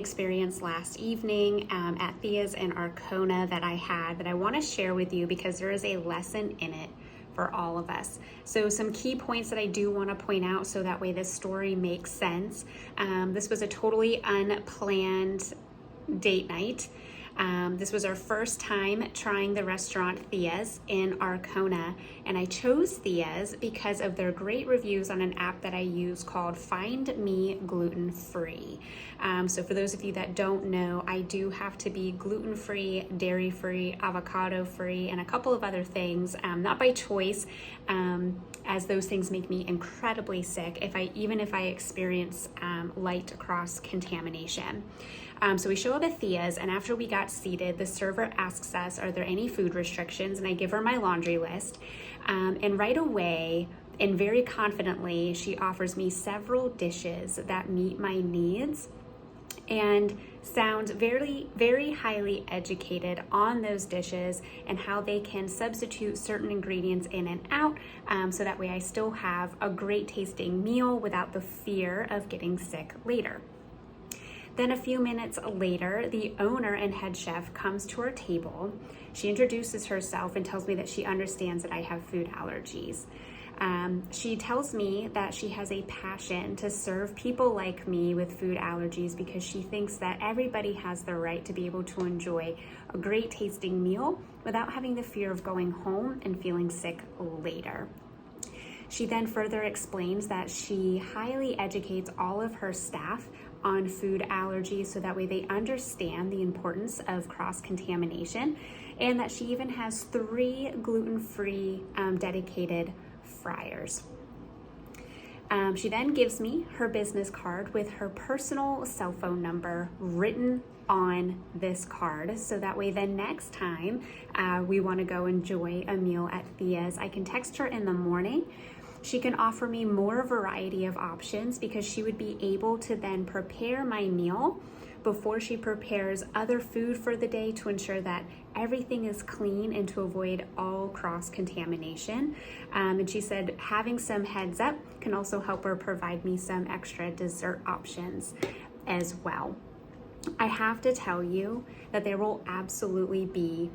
Experience last evening at Thea's in Arcona that I want to share with you because there is a lesson in it for all of us. So some key points that I do want to point out so that way this story makes sense. This was a totally unplanned date night. This was our first time trying the restaurant Thea's in Arcona, and I chose Thea's because of their great reviews on an app that I use called Find Me Gluten Free. So for those of you that don't know, I do have to be gluten-free, dairy-free, avocado-free, and a couple of other things, not by choice, as those things make me incredibly sick even if I experience light cross contamination. So we show up at Thea's, and after we got seated, the server asks us, are there any food restrictions? And I give her my laundry list. And right away, and very confidently, she offers me several dishes that meet my needs and sounds very, very highly educated on those dishes and how they can substitute certain ingredients in and out, so that way I still have a great tasting meal without the fear of getting sick later. Then a few minutes later, the owner and head chef comes to our table. She introduces herself and tells me that she understands that I have food allergies. She tells me that she has a passion to serve people like me with food allergies because she thinks that everybody has the right to be able to enjoy a great tasting meal without having the fear of going home and feeling sick later. She then further explains that she highly educates all of her staff on food allergies so that way they understand the importance of cross-contamination, and that she even has 3 gluten-free dedicated fryers. She then gives me her business card with her personal cell phone number written on this card, so that way the next time we want to go enjoy a meal at Thea's, I can text her in the morning. She can offer me more variety of options because she would be able to then prepare my meal before she prepares other food for the day to ensure that everything is clean and to avoid all cross-contamination. And she said having some heads up can also help her provide me some extra dessert options as well. I have to tell you that there will absolutely be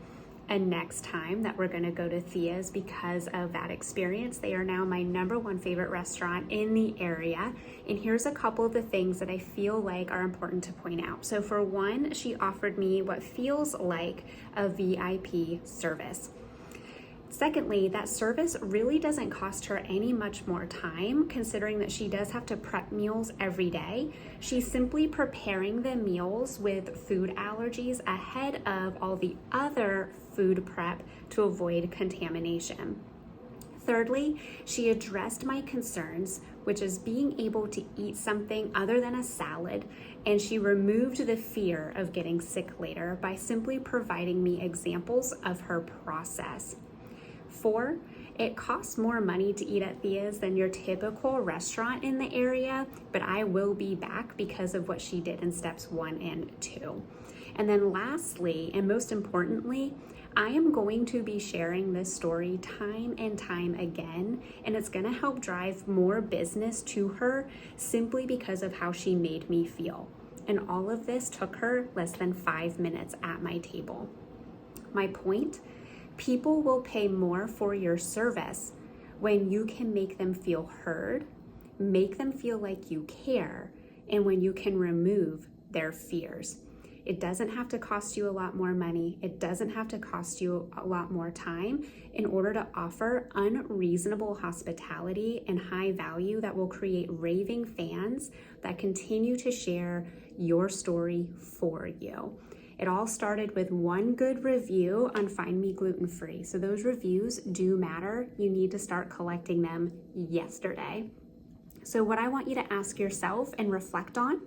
a next time that we're going to go to Thea's because of that experience. They are now my #1 favorite restaurant in the area. And here's a couple of the things that I feel like are important to point out. So for one, she offered me what feels like a VIP service. Secondly, that service really doesn't cost her any much more time, considering that she does have to prep meals every day. She's simply preparing the meals with food allergies ahead of all the other food prep to avoid contamination. Thirdly, she addressed my concerns, which is being able to eat something other than a salad, and she removed the fear of getting sick later by simply providing me examples of her process. 4, it costs more money to eat at Thea's than your typical restaurant in the area, but I will be back because of what she did in steps 1 and 2. And then lastly, and most importantly, I am going to be sharing this story time and time again, and it's going to help drive more business to her simply because of how she made me feel. And all of this took her less than 5 minutes at my table. My point: people will pay more for your service when you can make them feel heard, make them feel like you care, and when you can remove their fears. It doesn't have to cost you a lot more money. It doesn't have to cost you a lot more time in order to offer unreasonable hospitality and high value that will create raving fans that continue to share your story for you. It all started with 1 good review on Find Me Gluten Free. So those reviews do matter. You need to start collecting them yesterday. So what I want you to ask yourself and reflect on: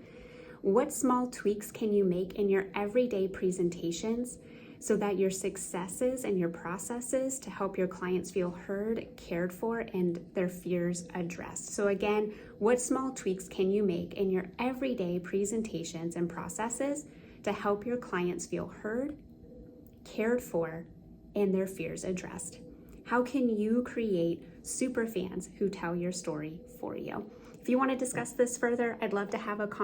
what small tweaks can you make in your everyday presentations so that your successes and your processes to help your clients feel heard, cared for, and their fears addressed? So again, what small tweaks can you make in your everyday presentations and processes to help your clients feel heard, cared for, and their fears addressed? How can you create super fans who tell your story for you? If you want to discuss this further, I'd love to have a conversation.